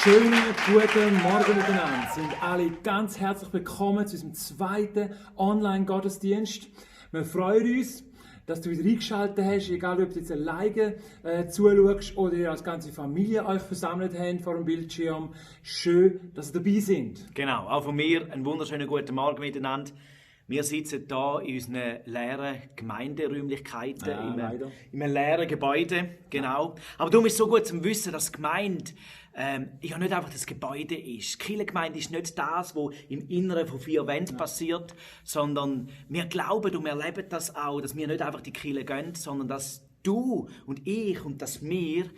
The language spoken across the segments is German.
Schönen guten Morgen miteinander. Sind alle ganz herzlich willkommen zu unserem zweiten Online-Gottesdienst. Wir freuen uns, dass du wieder eingeschaltet hast, egal ob du jetzt alleine zuschaust oder ihr als ganze Familie euch versammelt habt vor dem Bildschirm. Schön, dass ihr dabei sind. Genau, auch von mir einen wunderschönen guten Morgen miteinander. Wir sitzen hier in unseren leeren Gemeinderäumlichkeiten, in einem leeren Gebäude, genau. Aber darum ist es so gut zu wissen, dass die Gemeinde ja nicht einfach das Gebäude ist. Die Kirchengemeinde ist nicht das, was im Inneren von 4 Wänden passiert, sondern wir glauben und wir erleben das auch, dass wir nicht einfach die Kirche gehen, sondern dass du und ich und dass wir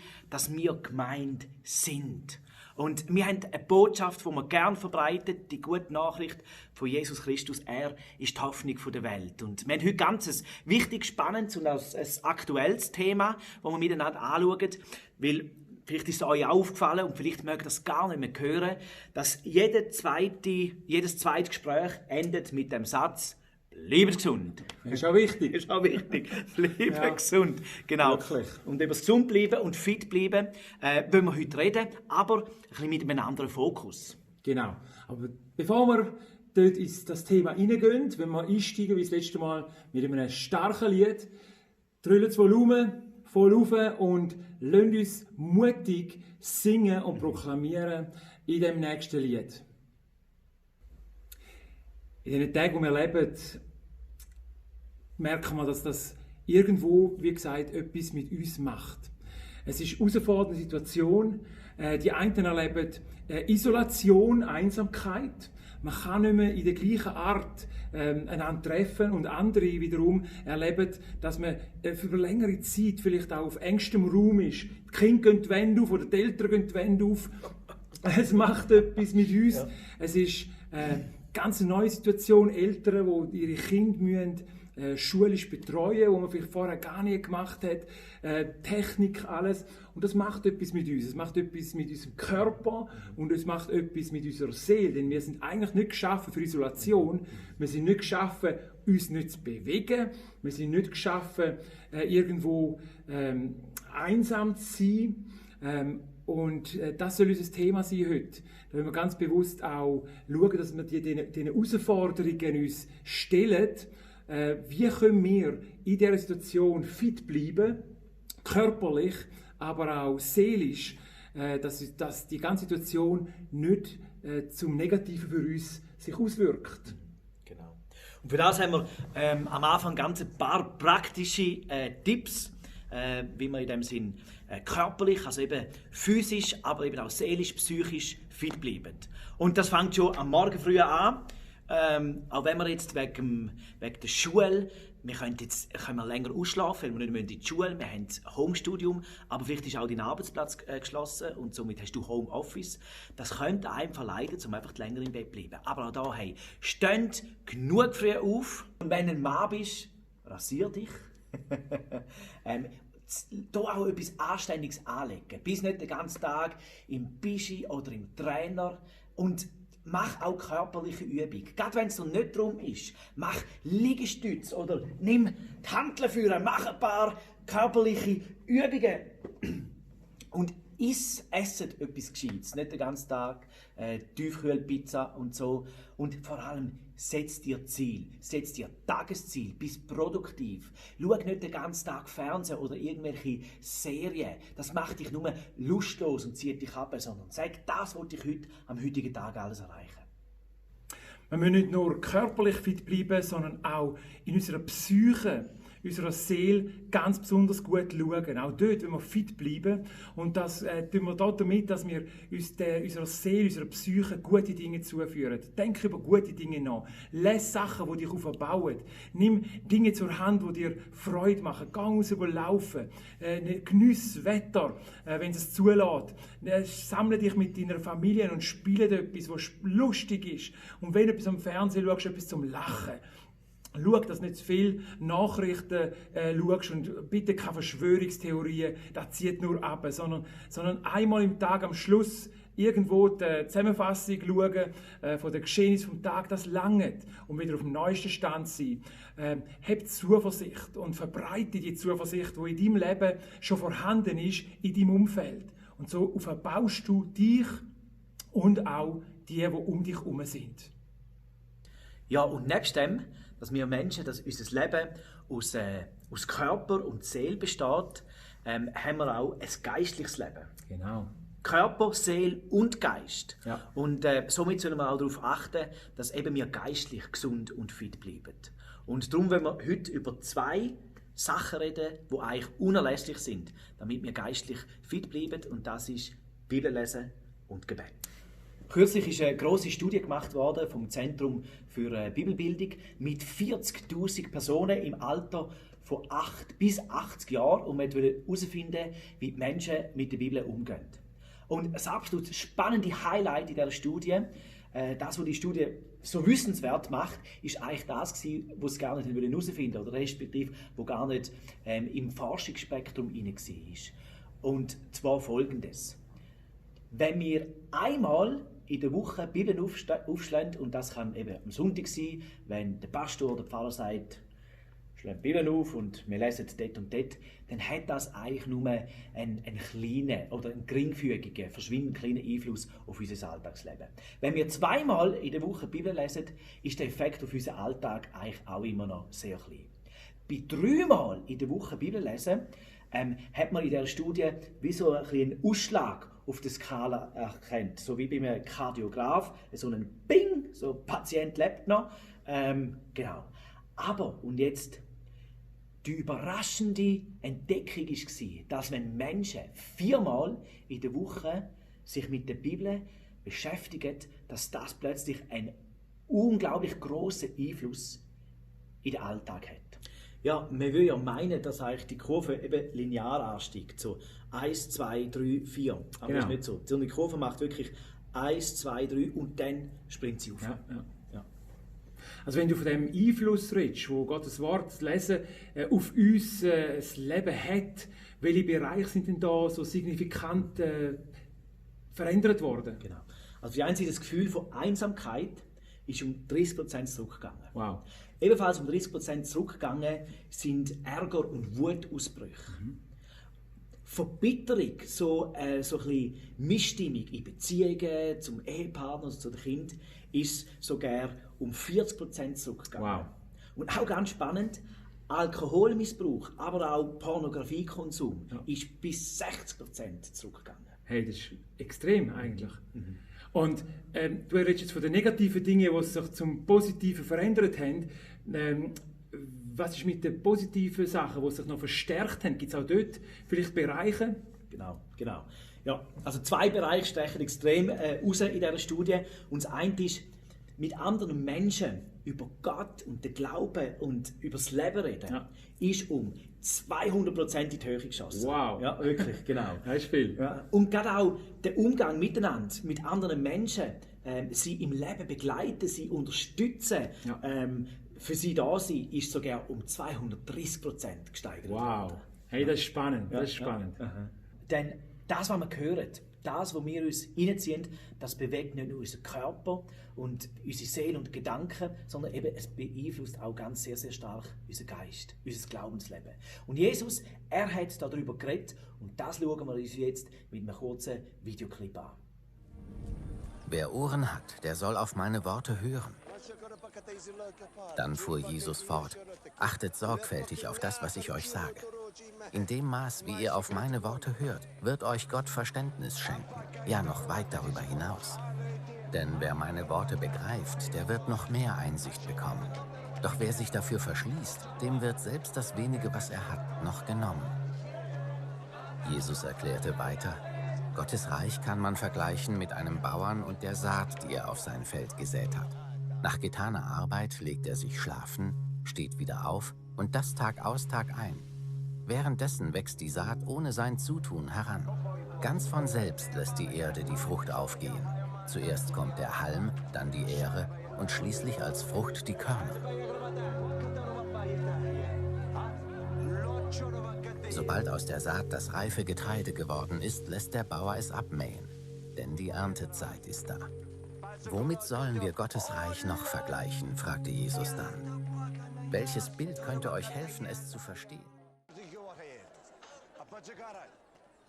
Gemeinde sind. Und wir haben eine Botschaft, die wir gerne verbreiten, die gute Nachricht von Jesus Christus. Er ist die Hoffnung der Welt. Und wir haben heute ganz ein wichtiges, spannendes und auch ein aktuelles Thema, das wir miteinander anschauen. Weil vielleicht ist es euch aufgefallen und vielleicht mögt ihr das gar nicht mehr hören, dass jedes zweite Gespräch endet mit dem Satz: Bleibt gesund. Das ist auch wichtig. Das ist auch wichtig. Bleiben gesund. Genau. Wirklich. Und über das gesund bleiben und fit bleiben wollen wir heute reden, aber ein bisschen mit einem anderen Fokus. Genau. Aber bevor wir dort in das Thema reingehen, wenn wir einsteigen, wie das letzte Mal, mit einem starken Lied, drüllen das Volumen voll auf und lassen uns mutig singen und proklamieren in dem nächsten Lied. In den Tagen, die wir leben, merken wir, dass das irgendwo, wie gesagt, etwas mit uns macht. Es ist eine herausfordernde Situation. Die einen erleben Isolation, Einsamkeit. Man kann nicht mehr in der gleichen Art einander treffen, und andere wiederum erleben, dass man für eine längere Zeit vielleicht auch auf engstem Raum ist. Die Kinder gehen die Wände auf oder die Eltern gehen die Wände auf. Es macht etwas mit uns. Ja. Es ist ganz eine neue Situation. Eltern, die ihre Kinder müssen, schulisch betreuen, was man vielleicht vorher gar nicht gemacht hat, Technik, alles. Und das macht etwas mit uns. Es macht etwas mit unserem Körper und es macht etwas mit unserer Seele. Denn wir sind eigentlich nicht geschaffen für Isolation. Wir sind nicht geschaffen, uns nicht zu bewegen. Wir sind nicht geschaffen, irgendwo einsam zu sein. Und das soll unser Thema sein heute. Da wollen wir ganz bewusst auch schauen, dass wir diesen Herausforderungen uns stellen. Wie können wir in dieser Situation fit bleiben, körperlich, aber auch seelisch, dass die ganze Situation nicht zum Negativen für uns sich auswirkt. Genau. Und für das haben wir am Anfang ganz ein paar praktische Tipps, wie man in dem Sinn körperlich, also eben physisch, aber eben auch seelisch, psychisch fit bleiben. Und das fängt schon am Morgen früh an. Auch wenn wir jetzt wegen der Schule, können wir länger ausschlafen, weil wir nicht in die Schule, wir haben Homestudium, aber vielleicht ist auch dein Arbeitsplatz geschlossen und somit hast du Homeoffice. Das könnte einem verleiten, um einfach länger im Bett zu bleiben. Aber auch da, hey, steht genug früh auf. Und wenn du ein Mann bist, rasier dich. Da auch etwas Anständiges anlegen. Bis nicht den ganzen Tag im Bischi oder im Trainer. Und mach auch körperliche Übung. Gerade wenn es noch nicht darum ist. Mach Liegestütze oder nimm die Hanteln führen, mach ein paar körperliche Übungen. Und esset etwas Gescheites. Nicht den ganzen Tag Tiefkühlpizza und so. Und vor allem setz dir Ziel. Setz dir Tagesziel. Bist produktiv. Schau nicht den ganzen Tag Fernsehen oder irgendwelche Serien. Das macht dich nur lustlos und zieht dich ab, sondern sag, das wollte ich heute am heutigen Tag alles erreichen. Wir müssen nicht nur körperlich fit bleiben, sondern auch in unserer Psyche, unserer Seele ganz besonders gut schauen. Auch dort, wenn wir fit bleiben. Und das tun wir damit, dass wir unserer Seele, unserer Psyche gute Dinge zuführen. Denk über gute Dinge nach. Lass Sachen, die dich aufbauen. Nimm Dinge zur Hand, die dir Freude machen. Geh raus laufen. Geniess Wetter, wenn es zulässt. Sammle dich mit deiner Familie und spiele etwas, was lustig ist. Und wenn du etwas am Fernsehen schaust, etwas zum Lachen. Schau, dass du nicht zu viele Nachrichten schaust und bitte keine Verschwörungstheorien, das zieht nur ab, sondern einmal im Tag am Schluss irgendwo die Zusammenfassung schauen von den Geschehnissen vom Tag, das langt, um wieder auf dem neuesten Stand zu sein. Hab Zuversicht und verbreite die Zuversicht, die in deinem Leben schon vorhanden ist, in deinem Umfeld. Und so aufbaust du dich und auch die um dich herum sind. Ja, und nebst dem, dass wir Menschen, dass unser Leben aus Körper und Seele besteht, haben wir auch ein geistliches Leben. Genau. Körper, Seele und Geist. Ja. Und somit sollen wir auch darauf achten, dass eben wir geistlich gesund und fit bleiben. Und darum wollen wir heute über 2 Sachen reden, die eigentlich unerlässlich sind, damit wir geistlich fit bleiben. Und das ist Bibellesen und Gebet. Kürzlich ist eine grosse Studie gemacht worden vom Zentrum für Bibelbildung mit 40'000 Personen im Alter von 8 bis 80 Jahren, und man wollte herausfinden, wie die Menschen mit der Bibel umgehen. Und das absolut spannende Highlight in dieser Studie, das, was die Studie so wissenswert macht, ist eigentlich das gewesen, was sie gar nicht herausfinden wollten, oder respektive, wo gar nicht im Forschungsspektrum hinein war. Und zwar Folgendes: Wenn wir einmal in der Woche die Bibel aufschlagen, und das kann eben am Sonntag sein, wenn der Pastor oder der Pfarrer sagt, schlägt die Bibel auf und wir lesen dort und dort, dann hat das eigentlich nur einen kleinen oder einen geringfügigen, verschwindend kleinen Einfluss auf unser Alltagsleben. Wenn wir 2-mal in der Woche die Bibel lesen, ist der Effekt auf unseren Alltag eigentlich auch immer noch sehr klein. Bei 3-mal in der Woche die Bibel lesen, hat man in dieser Studie wie so einen Ausschlag auf der Skala erkennt. So wie bei einem Kardiograf, so einen Bing, so ein Patient lebt noch. Genau. Aber, und jetzt, die überraschende Entdeckung war, dass wenn Menschen 4-mal in der Woche sich mit der Bibel beschäftigen, dass das plötzlich einen unglaublich grossen Einfluss in den Alltag hat. Ja, man will ja meinen, dass eigentlich die Kurve eben linear ansteigt. So 1, 2, 3, 4. Aber das ist nicht so. Sondern die Kurve macht wirklich 1, 2, 3 und dann springt sie auf. Ja. Also wenn du von dem Einfluss redest, wo Gottes Wort, das Lesen, auf uns das Leben hat, welche Bereiche sind denn da so signifikant verändert worden? Genau. Also die einzige das Gefühl von Einsamkeit ist um 30% zurückgegangen. Wow. Ebenfalls um 30% zurückgegangen sind Ärger- und Wutausbrüche. Verbitterung, so ein bisschen Missstimmung in Beziehungen zum Ehepartner, also zu den Kindern, ist sogar um 40% zurückgegangen. Wow. Und auch ganz spannend, Alkoholmissbrauch, aber auch Pornografiekonsum ist bis 60% zurückgegangen. Hey, das ist extrem eigentlich. Und du redest jetzt von den negativen Dingen, die sich zum Positiven verändert haben. Was ist mit den positiven Sachen, die sich noch verstärkt haben? Gibt es auch dort vielleicht Bereiche? Genau. Ja, also 2 Bereiche stechen extrem raus in dieser Studie. Und das eine ist, mit anderen Menschen über Gott und den Glauben und über das Leben reden, ist um 200% in die Höhe geschossen. Wow. Ja, wirklich, genau. Das ist viel. Ja. Und gerade auch der Umgang miteinander, mit anderen Menschen, sie im Leben begleiten, sie unterstützen, für sie da sein, ist sogar um 230% gesteigert worden. Wow. Hey, das ist spannend. Das ist spannend. Denn das, was wir hören, das, was wir uns reinziehen, das bewegt nicht nur unseren Körper und unsere Seele und Gedanken, sondern eben es beeinflusst auch ganz sehr, sehr stark unseren Geist, unser Glaubensleben. Und Jesus, er hat darüber geredet, und das schauen wir uns jetzt mit einem kurzen Videoclip an. Wer Ohren hat, der soll auf meine Worte hören. Dann fuhr Jesus fort: Achtet sorgfältig auf das, was ich euch sage. In dem Maß, wie ihr auf meine Worte hört, wird euch Gott Verständnis schenken, ja noch weit darüber hinaus. Denn wer meine Worte begreift, der wird noch mehr Einsicht bekommen. Doch wer sich dafür verschließt, dem wird selbst das wenige, was er hat, noch genommen. Jesus erklärte weiter: Gottes Reich kann man vergleichen mit einem Bauern und der Saat, die er auf sein Feld gesät hat. Nach getaner Arbeit legt er sich schlafen, steht wieder auf, und das Tag aus, Tag ein. Währenddessen wächst die Saat ohne sein Zutun heran. Ganz von selbst lässt die Erde die Frucht aufgehen. Zuerst kommt der Halm, dann die Ähre und schließlich als Frucht die Körner. Sobald aus der Saat das reife Getreide geworden ist, lässt der Bauer es abmähen. Denn die Erntezeit ist da. Womit sollen wir Gottes Reich noch vergleichen, fragte Jesus dann. Welches Bild könnte euch helfen, es zu verstehen?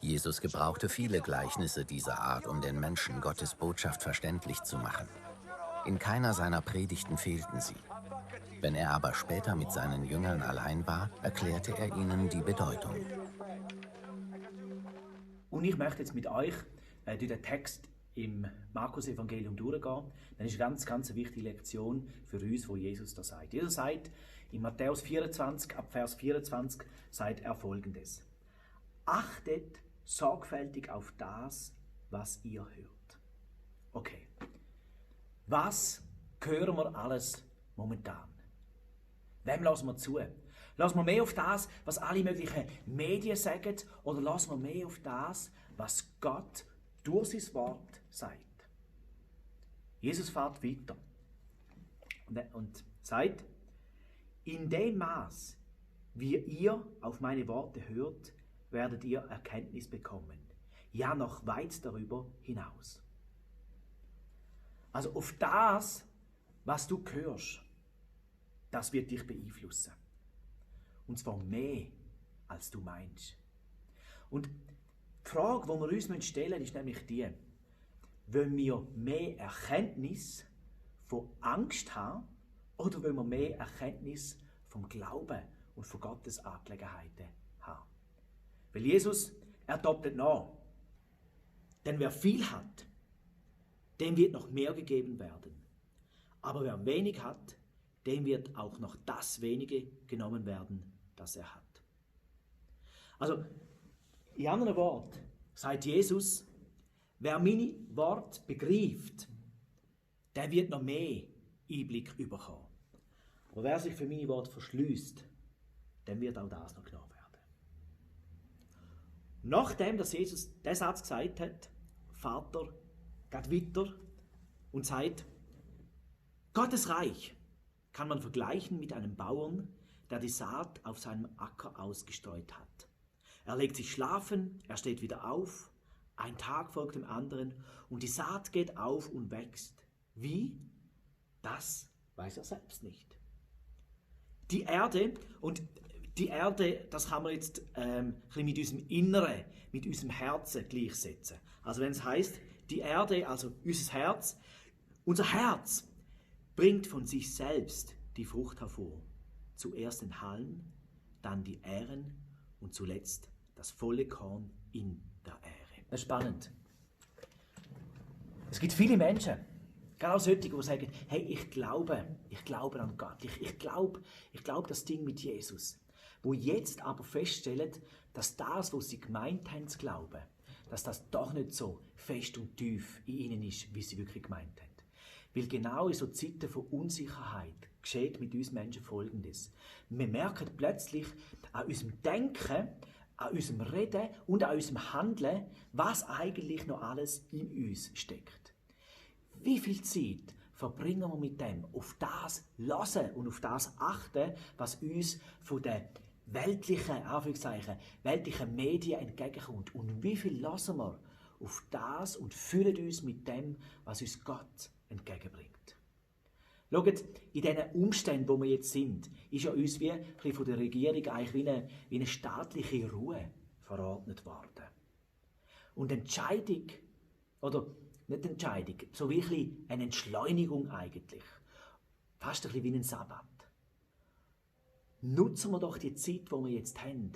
Jesus gebrauchte viele Gleichnisse dieser Art, um den Menschen Gottes Botschaft verständlich zu machen. In keiner seiner Predigten fehlten sie. Wenn er aber später mit seinen Jüngern allein war, erklärte er ihnen die Bedeutung. Und ich möchte jetzt mit euch durch den Text im Markus-Evangelium durchgehen. Das ist eine ganz wichtige Lektion für uns, wo Jesus da sagt. Jesus sagt in Matthäus 24, ab Vers 24, sagt er Folgendes. Achtet sorgfältig auf das, was ihr hört. Okay. Was hören wir alles momentan? Wem lassen wir zu? Lassen wir mehr auf das, was alle möglichen Medien sagen, oder lassen wir mehr auf das, was Gott durch sein Wort sagt? Jesus fährt weiter und sagt, in dem Maß, wie ihr auf meine Worte hört, werdet ihr Erkenntnis bekommen. Ja, noch weit darüber hinaus. Also auf das, was du hörst, das wird dich beeinflussen. Und zwar mehr, als du meinst. Und die Frage, die wir uns stellen müssen, ist nämlich die, wollen wir mehr Erkenntnis von Angst haben oder wollen wir mehr Erkenntnis vom Glauben und von Gottes Angelegenheiten haben? Weil Jesus, er doppelt nach. Denn wer viel hat, dem wird noch mehr gegeben werden. Aber wer wenig hat, dem wird auch noch das Wenige genommen werden, das er hat. Also, in anderen Worten sagt Jesus, wer meine Worte begreift, der wird noch mehr Einblick bekommen. Aber wer sich für meine Worte verschließt, dem wird auch das noch genommen werden. Nachdem dass Jesus diesen Satz gesagt hat, Vater geht weiter und sagt, Gottes Reich kann man vergleichen mit einem Bauern, der die Saat auf seinem Acker ausgestreut hat. Er legt sich schlafen, er steht wieder auf, ein Tag folgt dem anderen und die Saat geht auf und wächst. Wie? Das weiß er selbst nicht. Die Erde, das kann man jetzt ein bisschen mit unserem Inneren, mit unserem Herzen gleichsetzen. Also wenn es heißt, die Erde, also unser Herz bringt von sich selbst die Frucht hervor. Zuerst den Halm, dann die Ähren und zuletzt das volle Korn in der Ähre. Das ist spannend. Es gibt viele Menschen, gerade auch solche, die sagen, hey, ich glaube an Gott, ich glaube das Ding mit Jesus. Wo jetzt aber feststellen, dass das, was sie gemeint haben zu glauben, dass das doch nicht so fest und tief in ihnen ist, wie sie wirklich gemeint haben. Weil genau in so Zeiten von Unsicherheit geschieht mit uns Menschen Folgendes. Wir merken plötzlich an unserem Denken, an unserem Reden und an unserem Handeln, was eigentlich noch alles in uns steckt. Wie viel Zeit verbringen wir mit dem, auf das hören und auf das achten, was uns von den weltlichen Medien entgegenkommt? Und wie viel hören wir auf das und fühlen uns mit dem, was uns Gott entgegenbringt? Schaut, in diesen Umständen, wo wir jetzt sind, ist ja uns wie von der Regierung eigentlich wie eine staatliche Ruhe verordnet worden. Und Entscheidung, oder nicht Entscheidung, so wirklich eine Entschleunigung eigentlich. Fast ein bisschen wie ein Sabbat. Nutzen wir doch die Zeit, die wir jetzt haben,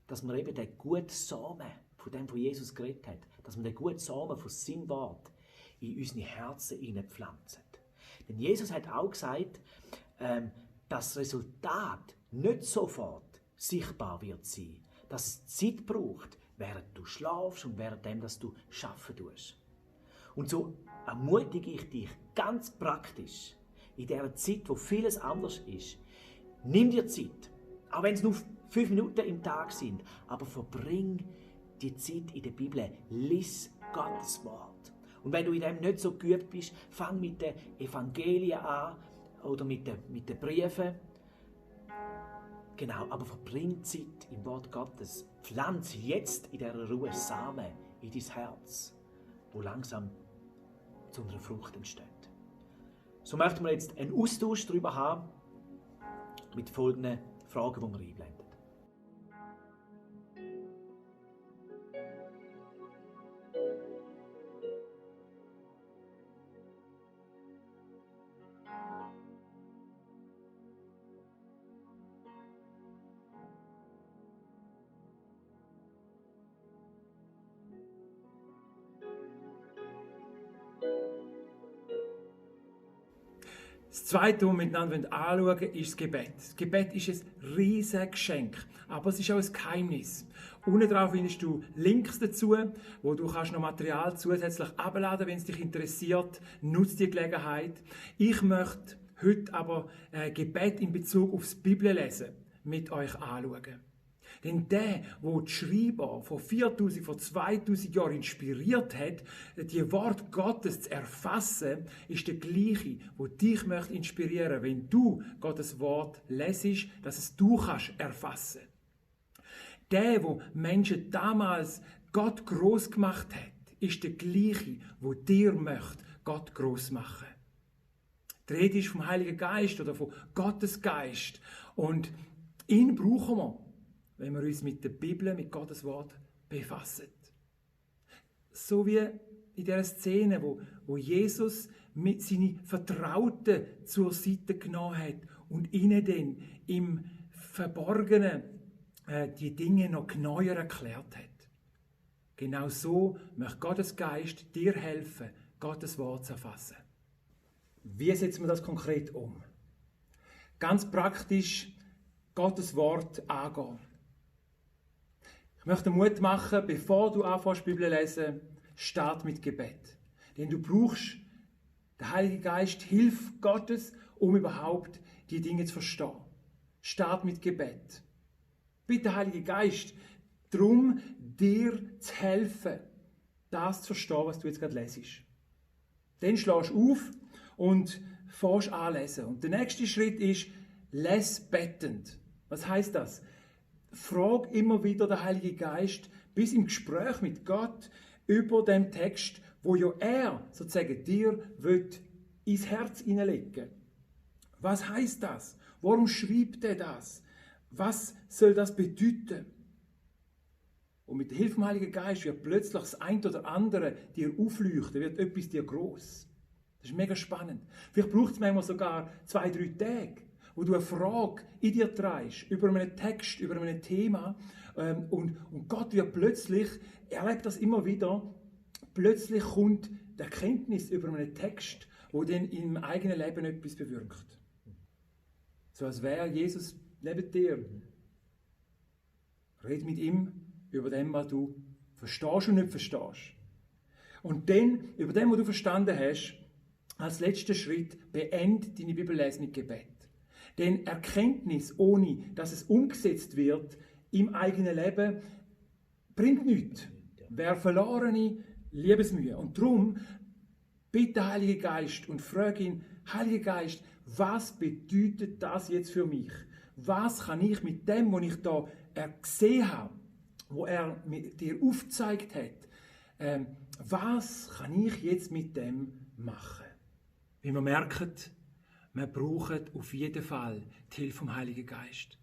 dass wir eben den guten Samen, von dem, von Jesus geredet hat, dass wir den guten Samen von seinem Wort in unsere Herzen hineinpflanzen. Denn Jesus hat auch gesagt, dass das Resultat nicht sofort sichtbar wird sein, dass es Zeit braucht, während du schlafst und während dem, dass du arbeiten tust. Und so ermutige ich dich ganz praktisch, in dieser Zeit, wo vieles anders ist, nimm dir Zeit, auch wenn es nur 5 Minuten im Tag sind, aber verbring die Zeit in der Bibel, lies Gottes Wort. Und wenn du in dem nicht so geübt bist, fang mit den Evangelien an oder mit den Briefen. Genau, aber verbring Zeit im Wort Gottes. Pflanz jetzt in dieser Ruhe Samen in dein Herz, wo langsam zu einer Frucht entsteht. So möchten wir jetzt einen Austausch darüber haben, mit folgenden Fragen, die wir einblenden. Das Zweite, was wir miteinander anschauen wollen, ist das Gebet. Das Gebet ist ein riesiges Geschenk, aber es ist auch ein Geheimnis. Unten drauf findest du Links dazu, wo du kannst noch Material zusätzlich abladen, wenn es dich interessiert. Nutze die Gelegenheit. Ich möchte heute aber Gebet in Bezug aufs Bibellesen mit euch anschauen. Denn der die Schreiber vor 4000, vor 2000 Jahren inspiriert hat, die Wort Gottes zu erfassen, ist der gleiche, der dich möchte inspirieren, wenn du Gottes Wort lesest, dass es du kannst erfassen. Der, wo Menschen damals Gott groß gemacht hat, ist der gleiche, wo dir möchte Gott groß machen. Die Rede ist vom Heiligen Geist oder vom Gottes Geist. Und ihn brauchen wir, wenn wir uns mit der Bibel, mit Gottes Wort befassen. So wie in der Szene, wo Jesus mit seinen Vertrauten zur Seite genommen hat und ihnen dann im Verborgenen die Dinge noch genauer erklärt hat. Genau so möchte Gottes Geist dir helfen, Gottes Wort zu erfassen. Wie setzen wir das konkret um? Ganz praktisch Gottes Wort angehen. Ich möchte Mut machen, bevor du anfängst, die Bibel zu lesen, start mit Gebet. Denn du brauchst den Heiligen Geist, Hilfe Gottes, um überhaupt die Dinge zu verstehen. Start mit Gebet. Bitte, Heiliger Geist, darum, dir zu helfen, das zu verstehen, was du jetzt gerade lesest. Dann schlägst du auf und fängst an zu lesen. Und der nächste Schritt ist, les bettend. Was heißt das? Frag immer wieder den Heiligen Geist, bis im Gespräch mit Gott über den Text, wo ja er sozusagen dir ins Herz hineinlegen. Was heißt das? Warum schreibt er das? Was soll das bedeuten? Und mit der Hilfe vom Heiligen Geist wird plötzlich das ein oder andere dir aufleuchten, wird etwas dir gross. Das ist mega spannend. Vielleicht braucht es manchmal sogar 2-3 Tage, wo du eine Frage in dir trägst, über einen Text, über ein Thema, und Gott wird plötzlich, er erlebt das immer wieder, plötzlich kommt die Erkenntnis über einen Text, wo dann im eigenen Leben etwas bewirkt. So als wäre Jesus neben dir. Red mit ihm über dem, was du verstehst und nicht verstehst. Und dann, über dem, was du verstanden hast, als letzter Schritt, beende deine Bibellese mit Gebet. Denn Erkenntnis, ohne dass es umgesetzt wird im eigenen Leben, bringt nichts. Wer verlorene Liebesmühe. Und darum bitte Heiliger Geist und frage ihn, Heiliger Geist, was bedeutet das jetzt für mich? Was kann ich mit dem, was ich da gesehen habe, wo er dir aufgezeigt hat, was kann ich jetzt mit dem machen? Wie wir merken, wir brauchen auf jeden Fall die Hilfe vom Heiligen Geist.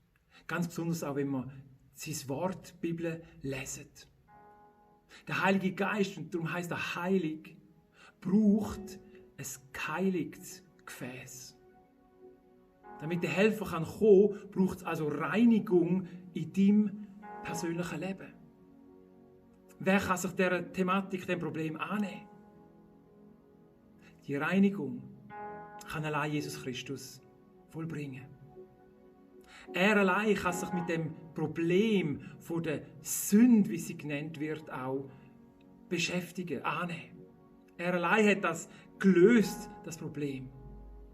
Ganz besonders auch, wenn wir sein Wort, die Bibel, lesen. Der Heilige Geist, und darum heisst er heilig, braucht ein geheiligtes Gefäß. Damit der Helfer kommen kann, braucht es also Reinigung in deinem persönlichen Leben. Wer kann sich dieser Thematik, dem Problem annehmen? Die Reinigung kann allein Jesus Christus vollbringen. Er allein kann sich mit dem Problem von der Sünde, wie sie genannt wird, auch beschäftigen, annehmen. Er allein hat das gelöst, das Problem.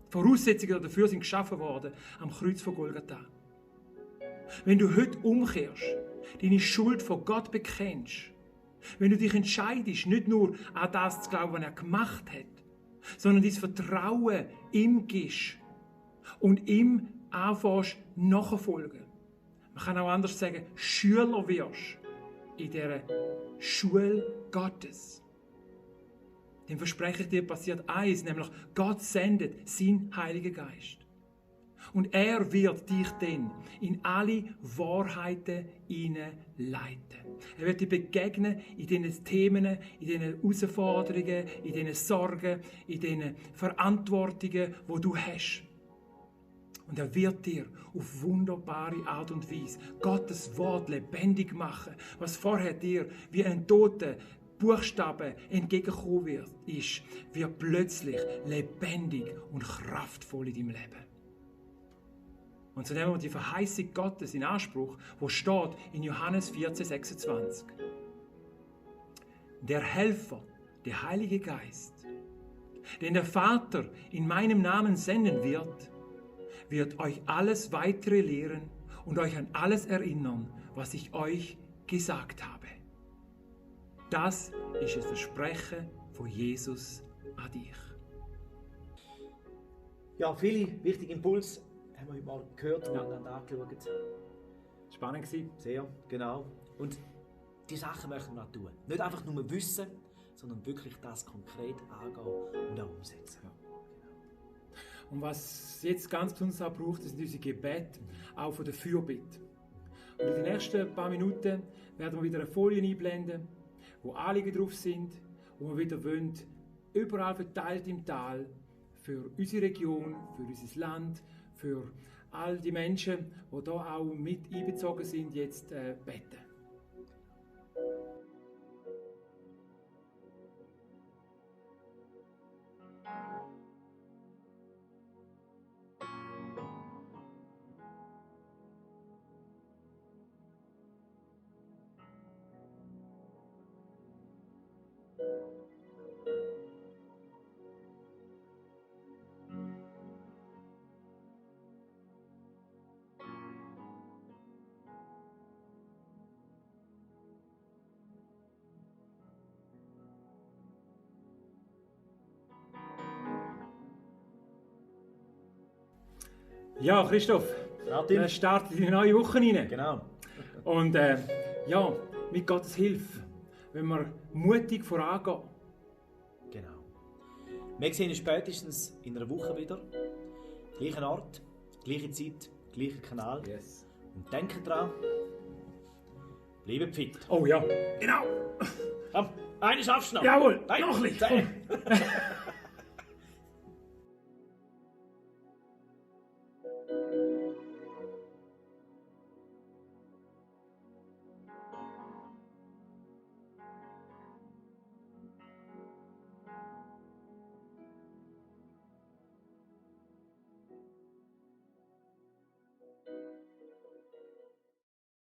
Die Voraussetzungen dafür sind geschaffen worden am Kreuz von Golgatha. Wenn du heute umkehrst, deine Schuld vor Gott bekennst, wenn du dich entscheidest, nicht nur an das zu glauben, was er gemacht hat, sondern dein Vertrauen ihm gibst und ihm anfängst nachfolgen. Man kann auch anders sagen, Schüler wirst in dieser Schule Gottes. Dann verspreche ich dir, passiert eins, nämlich Gott sendet seinen Heiligen Geist. Und er wird dich dann in alle Wahrheiten hineinleiten. Er wird dir begegnen in diesen Themen, in diesen Herausforderungen, in diesen Sorgen, in diesen Verantwortungen, die du hast. Und er wird dir auf wunderbare Art und Weise Gottes Wort lebendig machen, was vorher dir wie ein toter Buchstaben entgegengekommen wird plötzlich lebendig und kraftvoll in deinem Leben. Und so nehmen wir die Verheißung Gottes in Anspruch, wo steht in Johannes 14, 26. Der Helfer, der Heilige Geist, den der Vater in meinem Namen senden wird euch alles weitere lehren und euch an alles erinnern, was ich euch gesagt habe. Das ist das Versprechen von Jesus an dich. Ja, viele wichtige Impulse haben wir heute mal gehört und angeschaut. Spannend gewesen. Sehr, genau. Und die Sachen möchten wir auch tun. Nicht einfach nur wissen, sondern wirklich das konkret angehen und auch umsetzen. Ja. Und was jetzt ganz besonders auch braucht, sind unsere Gebete, auch von der Fürbitte. Und in den nächsten paar Minuten werden wir wieder eine Folie einblenden, wo Anliegen drauf sind, wo wir wieder wollen, überall verteilt im Tal, für unsere Region, für unser Land, für all die Menschen, die da auch mit einbezogen sind, jetzt beten. Ja, Christoph, wir starten in die neue Woche rein. Genau. Und ja, mit Gottes Hilfe, wenn wir mutig vorangehen. Genau. Wir sehen uns spätestens in einer Woche wieder. Gleicher Ort, gleiche Zeit, gleicher Kanal. Yes. Und denkt dran, bleibt fit. Oh ja, genau. Komm, eine schaffst du noch. Jawohl, Nein, noch ein bisschen. 10.